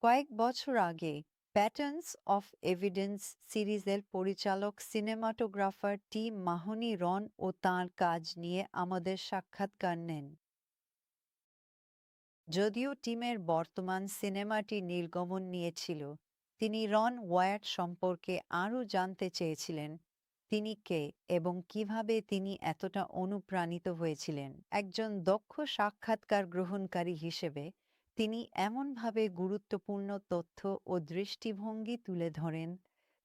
কয়েক বছর আগে প্যাটার্নস অফ এভিডেন্স সিরিজের পরিচালক সিনেমাটোগ্রাফার টি মাহনি রন ও তাঁর কাজ নিয়ে আমাদের সাক্ষাৎকার নেন। যদিও টিমের বর্তমান সিনেমাটি নির্গমন নিয়েছিল, তিনি রন ওয়ায়াট সম্পর্কে আরও জানতে চেয়েছিলেন। তিনি কে এবং কিভাবে তিনি এতটা অনুপ্রাণিত হয়েছিলেন। একজন দক্ষ সাক্ষাৎকার গ্রহণকারী হিসেবে তিনি এমনভাবে গুরুত্বপূর্ণ তথ্য ও দৃষ্টিভঙ্গি তুলে ধরেন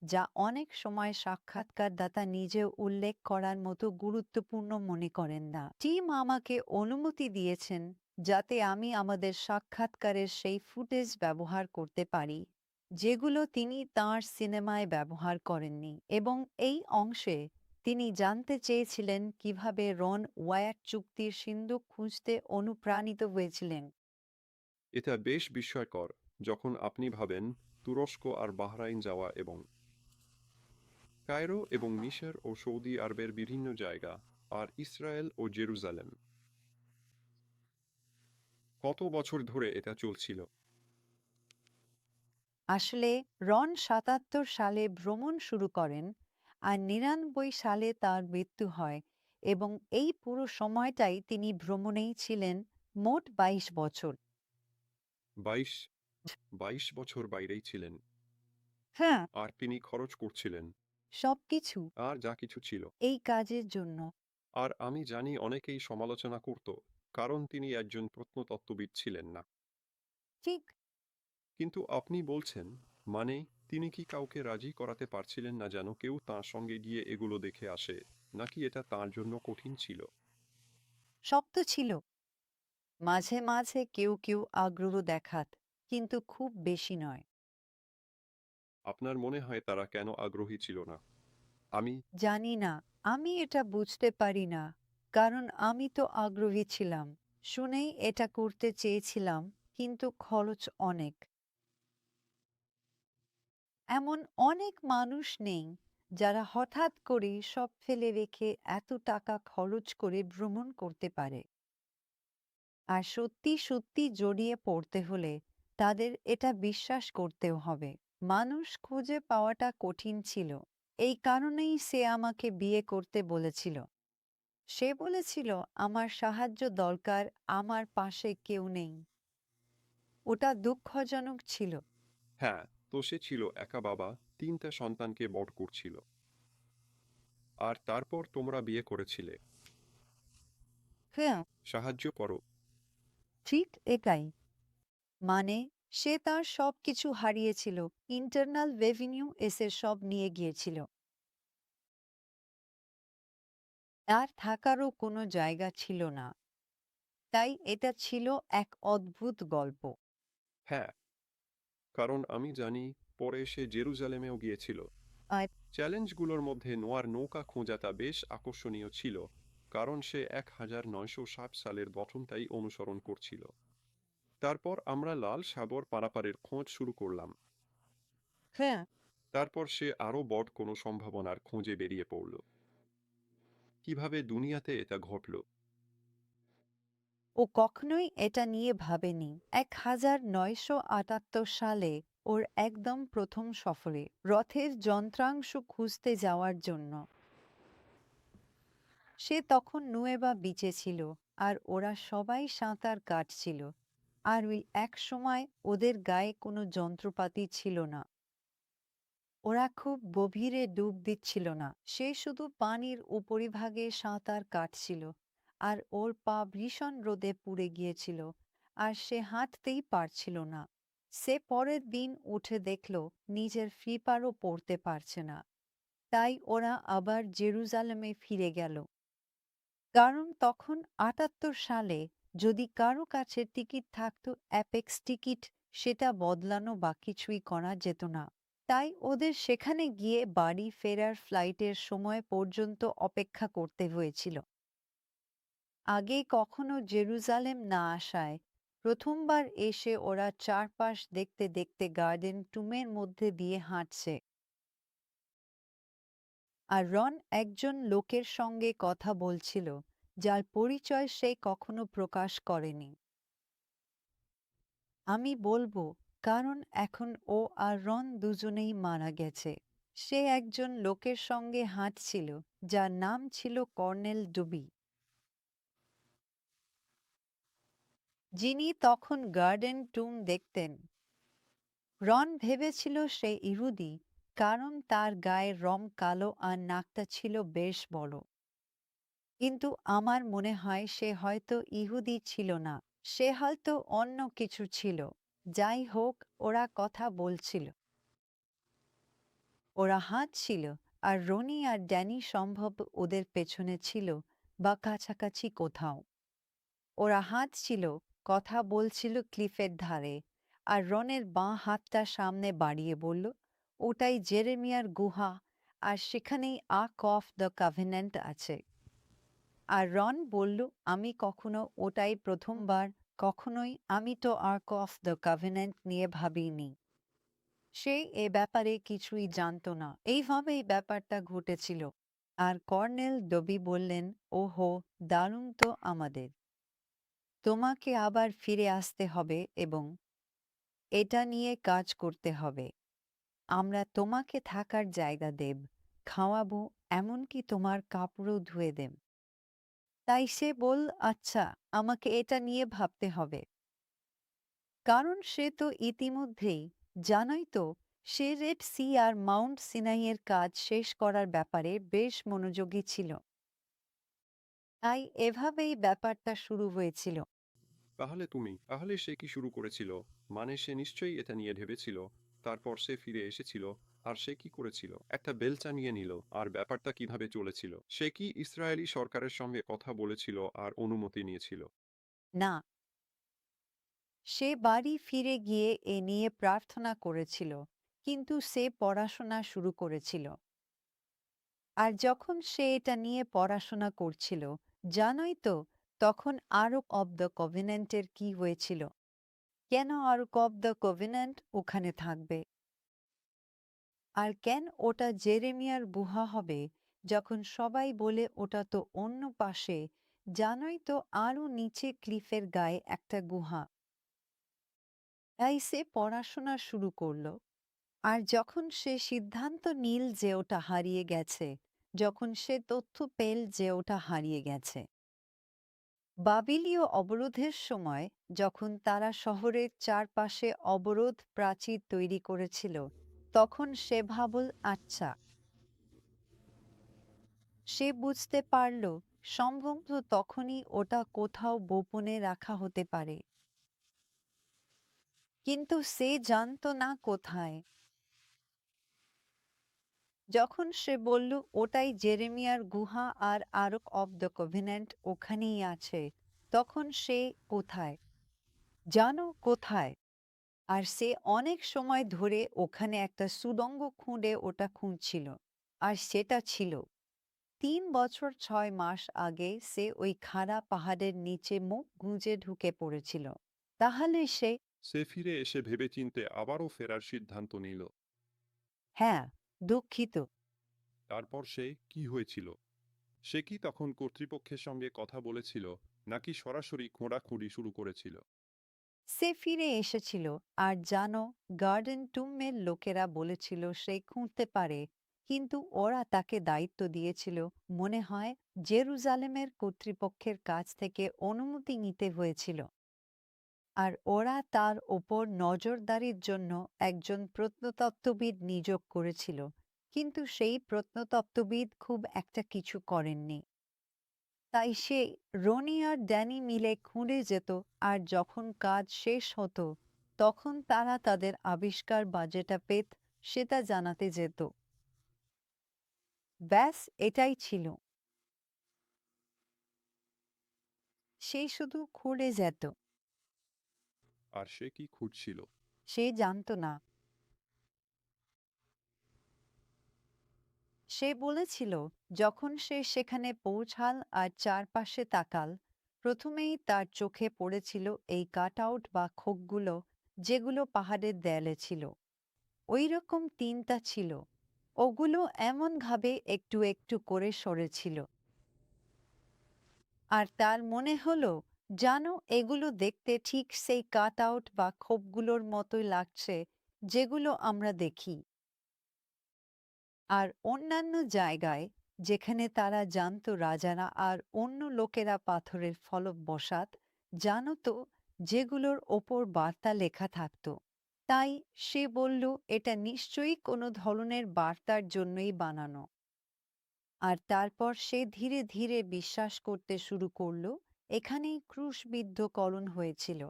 যা অনেক সময় সাক্ষাৎকারদাতা নিজেও উল্লেখ করার মতো গুরুত্বপূর্ণ মনে করেন না। টিম আমাকে অনুমতি দিয়েছেন যাতে আমি আমাদের সাক্ষাৎকারের সেই ফুটেজ ব্যবহার করতে পারি যেগুলো তিনি তাঁর সিনেমায় ব্যবহার করেননি, এবং এই অংশে তিনি জানতে চেয়েছিলেন কিভাবে রন ওয়ায়াট চুক্তির সিন্দুক খুঁজতে অনুপ্রাণিত হয়েছিলেন। এটা বেশ বিস্ময়কর যখন আপনি ভাবেন তুরস্ক আর বাহরাইন যাওয়া এবং কায়রো এবং মিশর ও সৌদি আরবের বিভিন্ন জায়গা আর ইসরায়েল ও জেরুজালেম। কত বছর ধরে এটা চলছিল? আসলে রন ৭৭ সালে ভ্রমণ শুরু করেন আর ৯৯ সালে তার মৃত্যু হয়, এবং এই পুরো সময়টাই তিনি ভ্রমণেই ছিলেন, মোট ২২ বছর। ২২ ২২ বছর বাইরেই ছিলেন। হ্যাঁ, আর তিনি খরচ করছিলেন সবকিছু আর যা কিছু ছিল। এই কাজের জন্য। আর আমি জানি অনেকেই সমালোচনা করত, কারণ তিনি একজন প্রত্নতত্ত্ববিদ ছিলেন না। ঠিক। কিন্তু আপনি বলছেন, মানে তিনি কি কাউকে রাজি করাতে পারছিলেন না যেন কেউ তাঁর সঙ্গে গিয়ে এগুলো দেখে আসে, নাকি এটা তাঁর জন্য কঠিন ছিল? শক্ত ছিল। মাঝে মাঝে কেউ কেউ আগ্রহ দেখাত, কিন্তু খুব বেশি নয়। আপনার মনে হয় তারা কেন আগ্রহী ছিল না? আমি জানি না, আমি এটা বুঝতে পারি না, কারণ আমি তো আগ্রহী ছিলাম, শুনেই এটা করতে চেয়েছিলাম, কিন্তু খরচ অনেক। এমন অনেক মানুষ নেই যারা হঠাৎ করে সব ফেলে রেখে এত টাকা খরচ করে ভ্রমণ করতে পারে। আর সত্যি সত্যি জড়িয়ে পড়তে হলে তাদের এটা বিশ্বাস করতেও হবে। মানুষ খুঁজে পাওয়াটা কঠিন ছিল। এই কারণেই সে আমাকে বিয়ে করতে বলেছিল। সে বলেছিল আমার সাহায্য দরকার, আমার পাশে কেউ নেই। ওটা দুঃখজনক ছিল। হ্যাঁ, তো সে ছিল একা বাবা, তিনটা সন্তানকে বড় করছিল। আর তারপর তোমরা বিয়ে করেছিলে। হ্যাঁ, সাহায্য করো। ঠিক এটাই। মানে, সে তার সবকিছু হারিয়েছিল, ইন্টারনাল রেভিনিউ এসে সব নিয়ে গিয়েছিল। তার থাকারও কোনো জায়গা ছিল না। তাই এটা ছিল এক অদ্ভুত গল্প। হ্যাঁ, কারণ আমি জানি পরে সে জেরুজালেমেও গিয়েছিল। আর চ্যালেঞ্জগুলোর মধ্যে নোয়ার নৌকা খোঁজাটা বেশ আকর্ষণীয় ছিল, কারণ সে 1960 সালের গঠনটাই অনুসরণ করছিল। তারপর আমরা লাল সাগর পারাপারের খোঁজ শুরু করলাম। হ্যাঁ, তারপর সে আরও বড় কোনো সম্ভাবনার খোঁজে বেরিয়ে পড়ল। কিভাবে দুনিয়াতে এটা ঘটল? ও কখনোই এটা নিয়ে ভাবেনি। 1978 সালে ওর একদম প্রথম সফরে রথের যন্ত্রাংশ খুঁজতে যাওয়ার জন্য, সে তখন নুয়েবা বিচে ছিল, আর ওরা সবাই সাঁতার কাটছিল, আর ওই এক সময় ওদের গায়ে কোনো যন্ত্রপাতি ছিল না। ওরা খুব গভীরে ডুব দিচ্ছিল না, সে শুধু পানির উপরিভাগে সাঁতার কাটছিল, আর ওর পা ভীষণ রোদে পুড়ে গিয়েছিল, আর সে হাঁটতেই পারছিল না। সে পরের দিন উঠে দেখল নিজের ফ্লিপারও পড়তে পারছে না। তাই ওরা আবার জেরুজালেমে ফিরে গেল, কারণ তখন 78 সালে যদি কারো কাছে টিকিট থাকতো অ্যাপেক্স টিকিট, সেটা বদলানো বা কিছুই করা যেত না। তাই ওদের সেখানে গিয়ে বাড়ি ফেরার ফ্লাইটের সময় পর্যন্ত অপেক্ষা করতে হয়েছিল। আগে কখনো জেরুজালেম না আসায় প্রথমবার এসে ওরা চারপাশ দেখতে দেখতে গার্ডেন টুমের মধ্যে দিয়ে হাঁটছে। আর রন একজন লোকের সঙ্গে কথা বলছিল যার পরিচয় সে কখনো প্রকাশ করেনি। আমি বলবো, কারণ এখন ও আর রন দুজনেই মারা গেছে। সে একজন লোকের সঙ্গে হাঁটছিল যার নাম ছিল কর্নেল ডুবি, যিনি তখন গার্ডেন টুম দেখতেন। রন ভেবেছিল সে ইহুদি, কারণ তার গায়ের রং কালো আর নাকটা ছিল বেশ বড়। কিন্তু আমার মনে হয় সে হয়তো ইহুদি ছিল না, সে হয়তো অন্য কিছু ছিল। যাই হোক, ওরা কথা বলছিল, ওরা হাঁটছিল, আর রনি আর ড্যানি সম্ভব ওদের পেছনে ছিল বা কাছাকাছি কোথাও। ওরা হাঁটছিল, কথা বলছিল ক্লিফের ধারে, আর রনের বাঁ হাতটা সামনে বাড়িয়ে বলল, ওটাই জেরেমিয়ার গুহা, আর সেখানেই আর্ক অফ দ্য কভেন্যান্ট আছে। আর রন বলল, আমি কখনো ওটাই প্রথমবার, কখনোই আমি তো আর্ক অফ দ্য কভেন্যান্ট নিয়ে ভাবিনি। সে এ ব্যাপারে কিছুই জানত না। এইভাবেই ব্যাপারটা ঘটেছিল। আর কর্নেল ডবি বললেন, ওহো, দারুণ তো আমাদের। তোমাকে আবার ফিরে আসতে হবে এবং এটা নিয়ে কাজ করতে হবে। আমরা তোমাকে থাকার জায়গা দেব, খাওয়াবো, এমনকি তোমার কাপড়ও ধুয়ে দেব। তাই সে বল, আচ্ছা, আমাকে এটা নিয়ে ভাবতে হবে। কারণ সে তো ইতিমধ্যেই, জানোই তো, সে রেড সি আর মাউন্ট সিনাইয়ের কাজ শেষ করার ব্যাপারে বেশ মনোযোগী ছিল। তাই এভাবেই ব্যাপারটা শুরু হয়েছিল। তাহলে সে কি শুরু করেছিল? মানে সে নিশ্চয়ই এটা নিয়ে ভেবেছিল। তারপর সে ফিরে এসেছিল। আর সে কি করেছিল? একটা বেলচা নিয়ে নিল। আর ব্যাপারটা কিভাবে চলেছিল? সে কি ইসরায়েলি সরকারের সঙ্গে কথা বলেছিল আর অনুমতি নিয়েছিল? না, সে বাড়ি ফিরে গিয়ে এ নিয়ে প্রার্থনা করেছিল, কিন্তু সে পড়াশোনা শুরু করেছিল। আর যখন সে এটা নিয়ে পড়াশোনা করছিল, জানোই তো, তখন আরক অব দ্য কভেন্যান্টের কি হয়েছিল। কেন আরক অব দ্য কভেন্যান্ট ওখানে থাকবে? আর কেন ওটা জেরেমিয়ার গুহা হবে, যখন সবাই বলে ওটা তো অন্য পাশে, জানোই তো, আরও নিচে ক্লিফের গায়ে একটা গুহা। তাই সে পড়াশোনা শুরু করল। আর যখন সে সিদ্ধান্ত নিল যে ওটা হারিয়ে গেছে, যখন সে তথ্য পেল যে ওটা হারিয়ে গেছে, বাবিলীয় অবরোধের সময় যখন তারা শহরের চারপাশে অবরোধ প্রাচীর তৈরি করেছিল, তখন সে ভাবল, আচ্ছা, সে বুঝতে পারল সম্ভবত তখনই ওটা কোথাও গোপনে রাখা হতে পারে, কিন্তু সে জানত না কোথায়। যখন সে বলল ওটাই জেরেমিয়ার গুহা আর আরক অব দ্য কভেন্যান্ট ওখানেই আছে, তখন সে কোথায়, জানো কোথায়? আর সে অনেক সময় ধরে ওখানে একটা সুড়ঙ্গ খুঁড়ে ওটা খুঁজছিল। আর সেটা ছিল 3 বছর 6 মাস আগে সে ওই খাড়া পাহাড়ের নিচে মুখ গুঁজে ঢুকে পড়েছিল। তাহলে সে, সে ফিরে এসে ভেবেচিন্তে আবারও ফেরার সিদ্ধান্ত নিল। হ্যাঁ, দুঃখিত। তারপর সে কি হয়েছিল? সে কি তখন কর্তৃপক্ষের সঙ্গে কথা বলেছিল, নাকি সরাসরি খোঁড়াখুঁড়ি শুরু করেছিল? সে ফিরে এসেছিল, আর জানো, গার্ডেন টুমের লোকেরা বলেছিল সে খুঁড়তে পারে, কিন্তু ওরা তাকে দায়িত্ব দিয়েছিল, মনে হয়, জেরুজালেমের কর্তৃপক্ষের কাছ থেকে অনুমতি নিতে হয়েছিল। আর ওরা তার ওপর নজরদারির জন্য একজন প্রত্নতত্ত্ববিদ নিয়োগ করেছিল, কিন্তু সেই প্রত্নতত্ত্ববিদ খুব একটা কিছু করেননি। তাই সে, রনি আর ড্যানি মিলে খুঁড়ে যেত, আর যখন কাজ শেষ হতো তখন তারা তাদের আবিষ্কার বা যেটা পেত সেটা জানাতে যেত। ব্যাস, এটাই ছিল। সে শুধু খুঁড়ে যেত। আর সে কি খুঁজছিল? সে জানত না। সে বলেছিল, যখন সে সেখানে পৌঁছাল আর চারপাশে তাকাল, প্রথমেই তার চোখে পড়েছিল এই কাট আউট বা খোপগুলো, যেগুলো পাহাড়ের দেয়ালে ছিল। ওই রকম 3টা ছিল। ওগুলো এমনভাবে একটু একটু করে সরেছিল। আর তার মনে হলো জানো, এগুলো দেখতে ঠিক সেই কাট আউট বা খোপগুলোর মতোই লাগছে যেগুলো আমরা দেখি। আর অন্যান্য জায়গায় যেখানে তারা জানতো রাজারা আর অন্য লোকেরা পাথরের ফলক বসাত, জানো তো, যেগুলোর ওপর বার্তা লেখা থাকতো। তাই সে বলল এটা নিশ্চয়ই কোনো ধরনের বার্তার জন্যই বানানো। আর তারপর সে ধীরে ধীরে বিশ্বাস করতে শুরু করল এখানেই ক্রুশবিদ্ধকরণ হয়েছিল।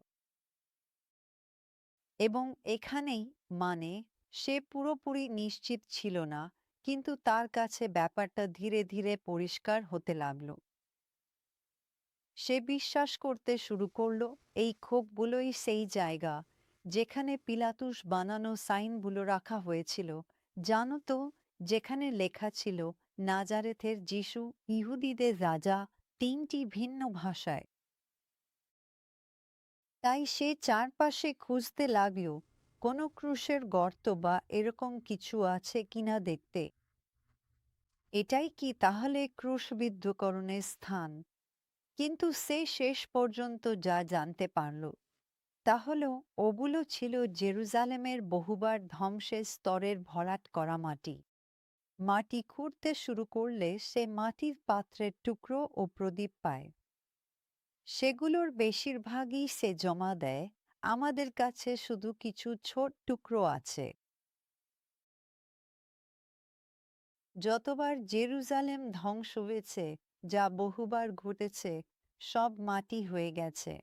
এবং এখানেই, মানে, সে পুরোপুরি নিশ্চিত ছিল না, কিন্তু তার কাছে ব্যাপারটা ধীরে ধীরে পরিষ্কার হতে লাগল। সে বিশ্বাস করতে শুরু করল এই খোপগুলোই সেই জায়গা যেখানে পিলাতুস বানানো সাইনগুলো রাখা হয়েছিল, জানো তো, যেখানে লেখা ছিল নাজারেথের যিশু ইহুদিদের রাজা, 3টি ভিন্ন ভাষায়। তাই সে চারপাশে খুঁজতে লাগল কোনো ক্রুশের গর্ত বা এরকম কিছু আছে কিনা দেখতে। এটাই কি তাহলে ক্রুশবিদ্ধকরণের স্থান? কিন্তু সে শেষ পর্যন্ত যা জানতে পারল তা হল ওগুলো ছিল জেরুজালেমের বহুবার ধ্বংসের স্তরের ভরাট করা মাটি। মাটি খুঁড়তে শুরু করলে সে মাটির পাত্রের টুকরো ও প্রদীপ পায়। সেগুলোর বেশিরভাগই সে জমা দেয়। আমাদের কাছে শুধু কিছু ছোট টুকরো আছে। যতবার জেরুজালেম ধ্বংস হয়েছে, যা বহুবার ঘটেছে, সব মাটি হয়ে গেছে।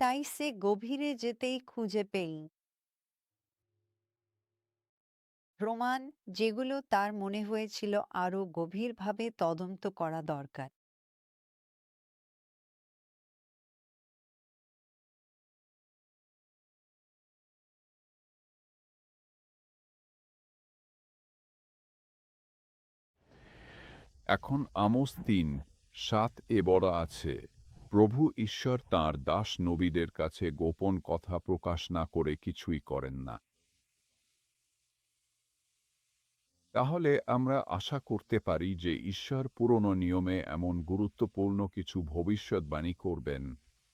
তাই সে গভীরে যেতেই খুঁজে পেল প্রমাণ, যেগুলো তার মনে হয়েছিল আরো গভীরভাবে তদন্ত করা দরকার। এখন আমোস 3:7 বলা আছে, প্রভু ঈশ্বর তাঁর দাস নবীদের কাছে গোপন কথা প্রকাশ না করে কিছুই করেন না। তাহলে আমরা আশা করতে পারি যে ঈশ্বর পুরনো নিয়মে এমন গুরুত্বপূর্ণ কিছু ভবিষ্যদ্বাণী করবেন,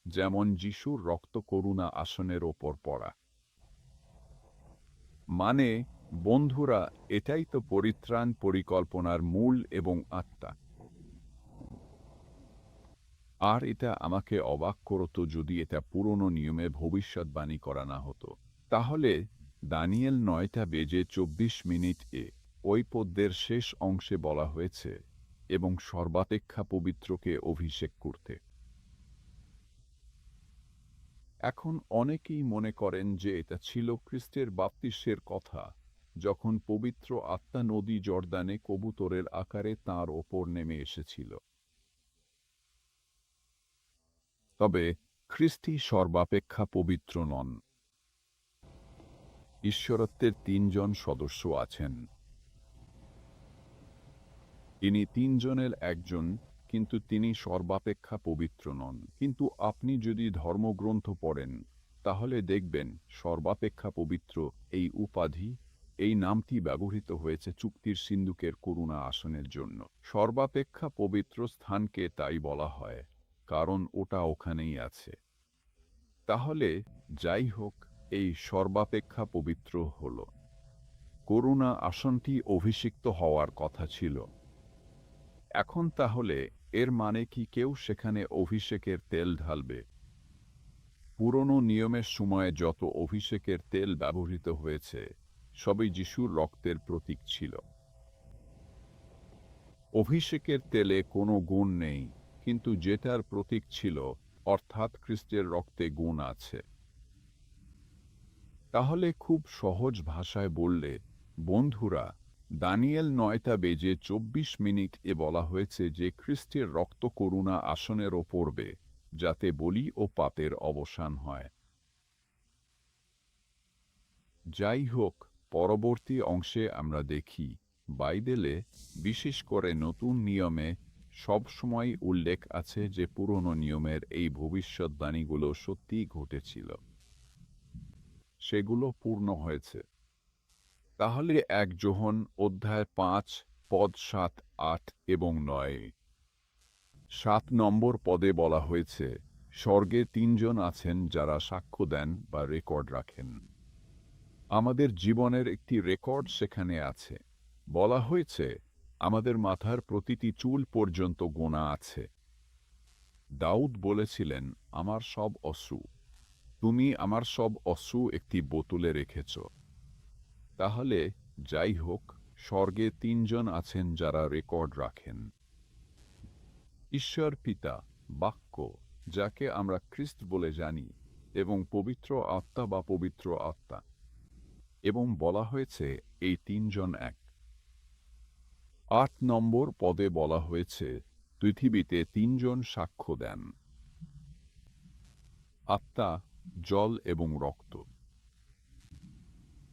যেমন যিশুর রক্ত করুণা আসনের ওপর পড়া। মানে, বন্ধুরা, এটাই তো পরিত্রাণ পরিকল্পনার মূল এবং আত্মা। আর এটা আমাকে অবাক করতো যদি এটা পুরনো নিয়মে ভবিষ্যদ্বাণী করা না হতো। তাহলে দানিয়েল 9:24 ওই পদ্যের শেষ অংশে বলা হয়েছে, এবং সর্বাপেক্ষা পবিত্রকে অভিষেক করতে। এখন অনেকেই মনে করেন যে এটা ছিল খ্রিস্টের বাপ্তিস্মের কথা, যখন পবিত্র আত্মা নদী জর্দানে কবুতরের আকারে তাঁর ওপর নেমে এসেছিল। তবে খ্রিস্টই সর্বাপেক্ষা পবিত্র নন। ঈশ্বরত্বের 3জন সদস্য আছেন। তিনি 3জনের একজন, কিন্তু তিনি সর্বাপেক্ষা পবিত্র নন। কিন্তু আপনি যদি ধর্মগ্রন্থ পড়েন, তাহলে দেখবেন সর্বাপেক্ষা পবিত্র এই উপাধি, এই নামটি ব্যবহৃত হয়েছে চুক্তির সিন্দুকের করুণা আসনের জন্য। সর্বাপেক্ষা পবিত্র স্থানকে তাই বলা হয়, কারণ ওটা ওখানেই আছে। তাহলে যাই হোক, এই সর্বাপেক্ষা পবিত্র হল করুণা আসনটি অভিষিক্ত হওয়ার কথা ছিল। এখন তাহলে এর মানে কি কেউ সেখানে অভিষেকের তেল ঢালবে? পুরনো নিয়মের সময়ে যত অভিষেকের তেল ব্যবহৃত হয়েছে, সবই যিশুর রক্তের প্রতীক ছিল। অভিষেকের তেলে কোনো গুণ নেই, কিন্তু যেটার প্রতীক ছিল, অর্থাৎ খ্রিস্টের রক্তে গুণ আছে। তাহলে খুব সহজ ভাষায় বললে, বন্ধুরা, দানিয়েল 9:24 বলা হয়েছে যে খ্রিস্টের রক্ত করুণা আসনের ওপর পড়বে, যাতে বলি ও পাপের অবসান হয়। যাই হোক, পরবর্তী অংশে আমরা দেখি, বাইবেলে, বিশেষ করে নতুন নিয়মে, সব সময় উল্লেখ আছে যে পুরনো নিয়মের এই ভবিষ্যদ্বাণীগুলো সত্যিই ঘটেছিল। সেগুলো পূর্ণ হয়েছে। তাহলে 1 যোহন অধ্যায় 5 পদ 7, 8 এবং 9। 7 নম্বর পদে বলা হয়েছে, স্বর্গে তিনজন আছেন যারা সাক্ষ্য দেন বা রেকর্ড রাখেন। আমাদের জীবনের একটি রেকর্ড সেখানে আছে। বলা হয়েছে, আমাদের মাথার প্রতিটি চুল পর্যন্ত গোনা আছে। দাউদ বলেছিলেন, আমার সব অশ্রু, তুমি আমার সব অশ্রু একটি বোতলে রেখেছ। তাহলে, যাই হোক, স্বর্গে তিনজন আছেন যারা রেকর্ড রাখেন। ঈশ্বর পিতা, বাক্য, যাকে আমরা খ্রিস্ট বলে জানি, এবং পবিত্র আত্মা বা পবিত্র আত্মা। এবং বলা হয়েছে এই তিনজন এক। ৮ নম্বর পদে বলা হয়েছে, পৃথিবীতে তিনজন সাক্ষ্য দেন: আত্মা, জল এবং রক্ত।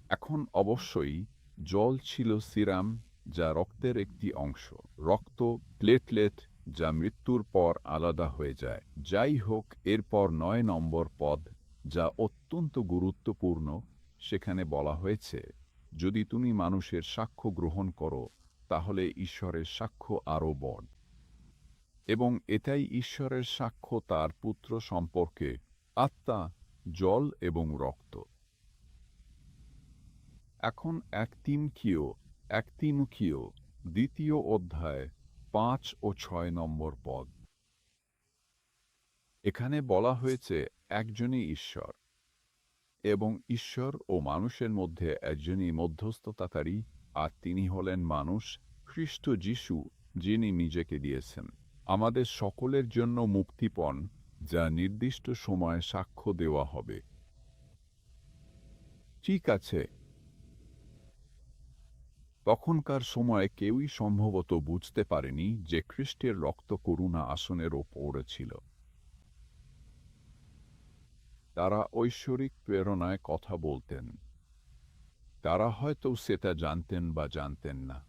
এখন অবশ্যই জল ছিল সিরাম, যা রক্তের একটি অংশ। রক্ত, প্লেটলেট, যা মৃত্যুর পর আলাদা হয়ে যায়। যাই হোক, এরপর ৯ নম্বর পদ, যা অত্যন্ত গুরুত্বপূর্ণ, সেখানে বলা হয়েছে, যদি তুমি মানুষের সাক্ষ্য গ্রহণ করো, তাহলে ঈশ্বরের সাক্ষ্য আরও বড়। এবং এটাই ঈশ্বরের সাক্ষ্য তার পুত্র সম্পর্কে, আত্মা, জল এবং রক্ত। এখন ১ তিমথিও, দ্বিতীয় অধ্যায়, ৫ ও ৬ নম্বর পদ। এখানে বলা হয়েছে একজনই ঈশ্বর, এবং ঈশ্বর ও মানুষের মধ্যে একজনই মধ্যস্থতাকারী, আর তিনি হলেন মানুষ, খ্রিস্ট যিশু, যিনি নিজেকে দিয়েছেন আমাদের সকলের জন্য মুক্তিপণ, যা নির্দিষ্ট সময়ে সাক্ষ্য দেওয়া হবে। ঠিক আছে, তখনকার সময়ে কেউই সম্ভবত বুঝতে পারেনি যে খ্রিস্টের রক্ত করুণা আসনের ওপরে ছিল। তারা ঐশ্বরিক প্রেরণায় কথা বলতেন। তারা হয়তো সেটা জানতেন বা জানতেন না।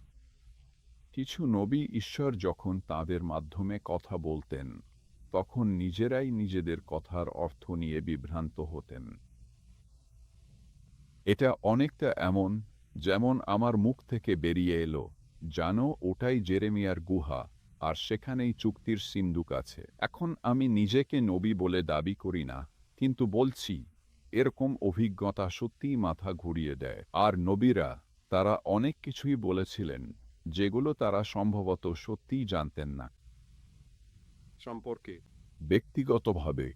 কিছু নবী ঈশ্বর যখন তাদের মাধ্যমে কথা বলতেন, তখন নিজেরাই নিজেদের কথার অর্থ নিয়ে বিভ্রান্ত হতেন। এটা অনেকটা এমন, যেমন আমার মুখ থেকে বেরিয়ে এলো, জানো, ওটাই জেরেমিয়ার গুহা, আর সেখানেই চুক্তির সিন্দুক আছে। এখন আমি নিজেকে নবী বলে দাবি করি না, কিন্তু বলছি, এরকম অভিজ্ঞতা সত্যিই মাথা ঘুরিয়ে দেয়। আর নবীরা, তারা অনেক কিছুই বলেছিলেন, যেগুলো তারা সম্ভবত সত্যিই জানতেন না। সম্পর্কে ব্যক্তিগতভাবে,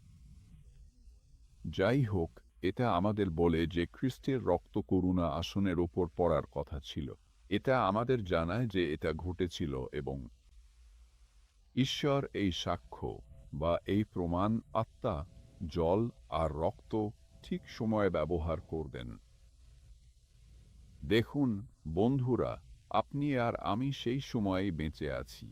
যাই হোক, এটা আমাদের বলে যে খ্রিস্টের রক্ত করুণা আসনের ওপর পড়ার কথা ছিল। এটা আমাদের জানায় যে এটা ঘটেছিল, এবং ঈশ্বর এই সাক্ষ্য বা এই প্রমাণ আত্মা, জল আর রক্ত ঠিক সময়ে ব্যবহার করবেন। দেখুন, বন্ধুরা, আপনি আর আমি সেই সময়েই বেঁচে আছি।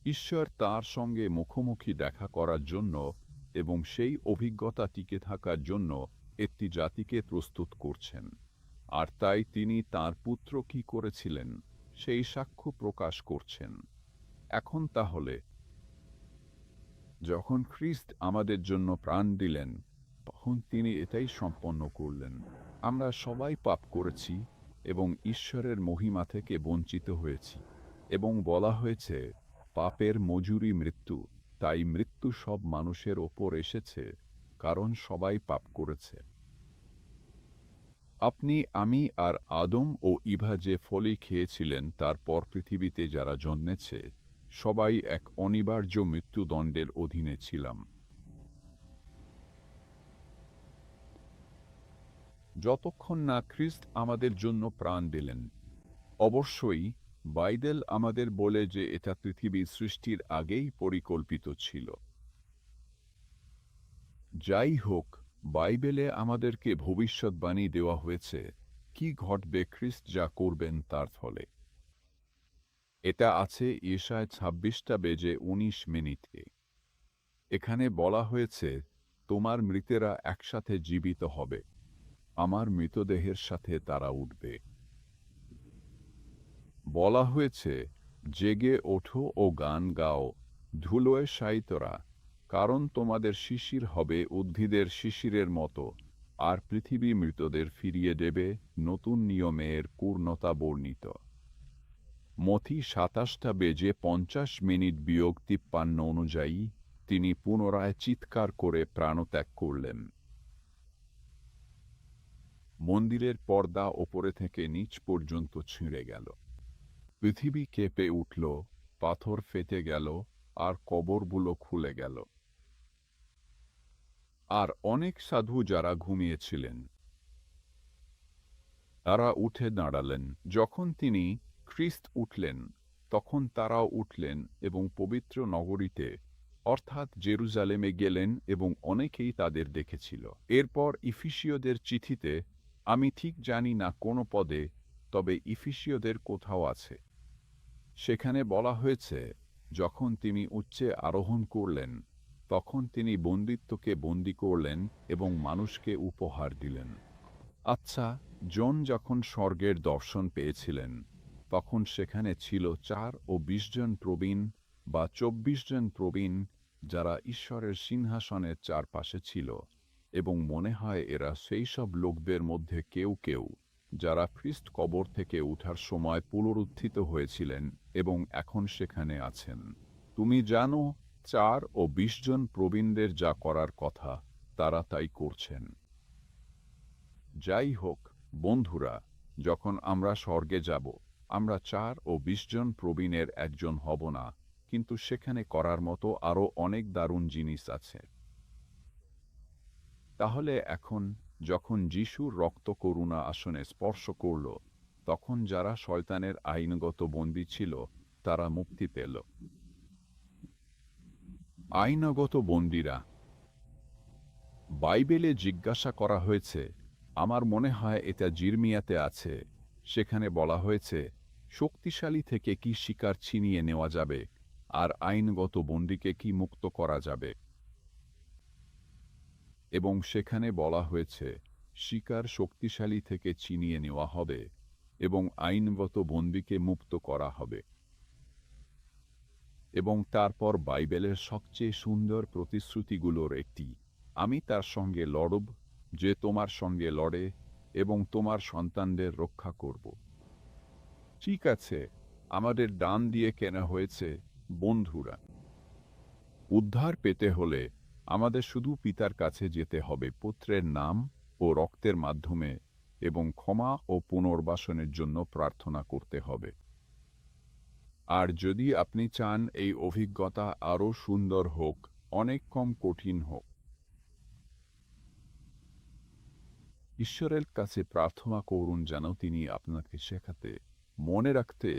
ঈশ্বর তাঁর সঙ্গে মুখোমুখি দেখা করার জন্য এবং সেই অভিজ্ঞতা টিকে থাকার জন্য একটি জাতিকে প্রস্তুত করছেন। আর তাই তিনি তাঁর পুত্র কি করেছিলেন, সেই সাক্ষ্য প্রকাশ করছেন। এখন তাহলে, যখন খ্রিস্ট আমাদের জন্য প্রাণ দিলেন, তখন তিনি এটাই সম্পন্ন করলেন। আমরা সবাই পাপ করেছি এবং ঈশ্বরের মহিমা থেকে বঞ্চিত হয়েছি। এবং বলা হয়েছে, পাপের মজুরি মৃত্যু, তাই মৃত্যু সব মানুষের ওপর এসেছে, কারণ সবাই পাপ করেছে। আপনি, আমি আর আদম ও ইভা যে ফলই খেয়েছিলেন, তারপর পৃথিবীতে যারা জন্মেছে, সবাই এক অনিবার্য মৃত্যুদণ্ডের অধীনে ছিলাম। যতক্ষণ না খ্রিস্ট আমাদের জন্য প্রাণ দিলেন। অবশ্যই, বাইবেল আমাদের বলে যে এটা পৃথিবী সৃষ্টির আগেই পরিকল্পিত ছিল। যাই হোক, বাইবেলে আমাদেরকে ভবিষ্যৎবাণী দেওয়া হয়েছে কি ঘটবে খ্রিস্ট যা করবেন তার ফলে। এটা আছে ইশায় 26:19। এখানে বলা হয়েছে, তোমার মৃতেরা একসাথে জীবিত হবে, আমার মৃতদেহের সাথে তারা উঠবে। বলা হয়েছে, জেগে ওঠো ও গান গাও, ধুলোয় শায়িতরা, কারণ তোমাদের শিশির হবে উদ্ভিদের শিশিরের মতো, আর পৃথিবী মৃতদের ফিরিয়ে দেবে নতুন নিয়মের পূর্ণতা বর্ণিত। মথি 27:50 বিয়োগ 53 অনুযায়ী তিনি পুনরায় চিৎকার করে প্রাণত্যাগ করলেন। মন্দিরের পর্দা ওপরে থেকে নিচ পর্যন্ত ছিঁড়ে গেল। পৃথিবী কেঁপে উঠল, পাথর ফেটে গেল, আর কবরগুলো খুলে গেল। আর অনেক সাধু যারা ঘুমিয়েছিলেন তারা উঠে দাঁড়ালেন। যখন তিনি খ্রিস্ট উঠলেন, তখন তারাও উঠলেন এবং পবিত্র নগরীতে অর্থাৎ জেরুজালেমে গেলেন এবং অনেকেই তাদের দেখেছিল। এরপর ইফিসীয়দের চিঠিতে, আমি ঠিক জানি না কোন পদে, তবে ইফিসীয়দের কোথাও আছে, সেখানে বলা হয়েছে, যখন তিনি উচ্চে আরোহণ করলেন, তখন তিনি বন্দিত্বকে বন্দী করলেন এবং মানুষকে উপহার দিলেন। আচ্ছা, জন যখন স্বর্গের দর্শন পেয়েছিলেন, তখন সেখানে ছিল 4 ও 20 জন প্রবীণ বা 24 জন প্রবীণ, যারা ঈশ্বরের সিংহাসনের চারপাশে ছিল, এবং মনে হয় এরা সেই সব লোকদের মধ্যে কেউ কেউ যারা খ্রিস্ট কবর থেকে উঠার সময় পুনরুত্থিত হয়েছিলেন এবং এখন সেখানে আছেন। তুমি জানো, 4 ও 20 জন প্রবীণদের যা করার কথা তারা তাই করছেন। যাই হোক বন্ধুরা, যখন আমরা স্বর্গে যাব, আমরা 4 ও 20 জন প্রবীণের একজন হব না, কিন্তু সেখানে করার মতো আরও অনেক দারুণ জিনিস আছে। তাহলে এখন যখন যিশুর রক্ত করুণা আসনে স্পর্শ করল, তখন যারা শয়তানের আইনগত বন্দী ছিল তারা মুক্তি পেল। আইনগত বন্দীরা। বাইবেলে জিজ্ঞাসা করা হয়েছে, আমার মনে হয় এটা জিরমিয়াতে আছে, সেখানে বলা হয়েছে, শক্তিশালী থেকে কি শিকার ছিনিয়ে নেওয়া যাবে, আর আইনগত বন্দীকে কি মুক্ত করা যাবে? এবং সেখানে বলা হয়েছে, শিকার শক্তিশালী থেকে ছিনিয়ে নেওয়া হবে এবং আইনগত বন্দীকে মুক্ত করা হবে। এবং তারপর বাইবেলের সবচেয়ে সুন্দর প্রতিশ্রুতিগুলোর একটি, আমি তার সঙ্গে লড়ব, যে তোমার সঙ্গে লড়ে, এবং তোমার সন্তানদের রক্ষা করব। ঠিক আছে, আমাদের দান দিয়ে কেনা হয়েছে, বন্ধুরা। উদ্ধার পেতে হলে আমাদের শুধু পিতার কাছে যেতে হবে পুত্রের নাম ও রক্তের মাধ্যমে, এবং ক্ষমা ও পুনর্বাসনের জন্য প্রার্থনা করতে হবে। আর যদি আপনি চান এই অভিজ্ঞতা আরও সুন্দর হোক, অনেক কম কঠিন হোক, ঈশ্বরের কাছে প্রার্থনা করুন যেন তিনি আপনাকে শেখাতে, মনে রাখতে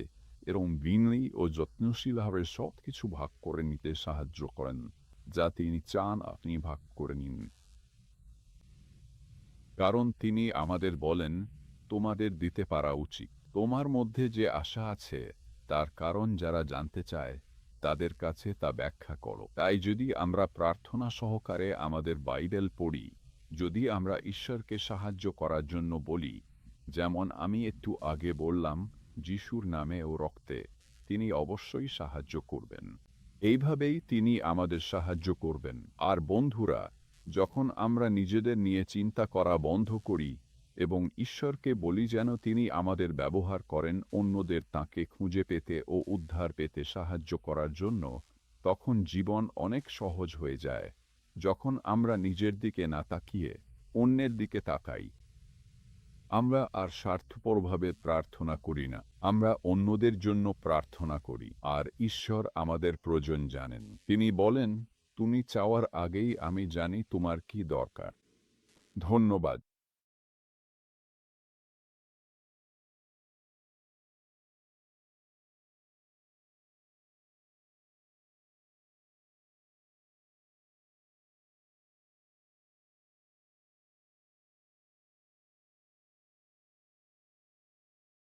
এবং বিনয়ী ও যত্নশীলভাবে সব কিছু ভাগ করে নিতে সাহায্য করেন, যা তিনি চান আপনি ভাগ করে নিন। কারণ তিনি আমাদের বলেন, তোমাদের দিতে পারা উচিত। তোমার মধ্যে যে আশা আছে তার কারণ যারা জানতে চায়, তাদের কাছে তা ব্যাখ্যা করো। তাই যদি আমরা প্রার্থনা সহকারে আমাদের বাইবেল পড়ি, যদি আমরা ঈশ্বরকে সাহায্য করার জন্য বলি, যেমন আমি একটু আগে বললাম, যিশুর নামে ও রক্তে, তিনি অবশ্যই সাহায্য করবেন। এইভাবেই তিনি আমাদের সাহায্য করবেন। আর বন্ধুরা, যখন আমরা নিজেদের নিয়ে চিন্তা করা বন্ধ করি এবং ঈশ্বরকে বলি যেন তিনি আমাদের ব্যবহার করেন অন্যদের তাঁকে খুঁজে পেতে ও উদ্ধার পেতে সাহায্য করার জন্য, তখন জীবন অনেক সহজ হয়ে যায়। যখন আমরা নিজের দিকে না তাকিয়ে অন্যের দিকে তাকাই, আমরা আর স্বার্থপরভাবে প্রার্থনা করি না, আমরা অন্যদের জন্য প্রার্থনা করি। আর ঈশ্বর আমাদের প্রয়োজন জানেন। তিনি বলেন, তুমি চাওয়ার আগেই আমি জানি তোমার কি দরকার। ধন্যবাদ।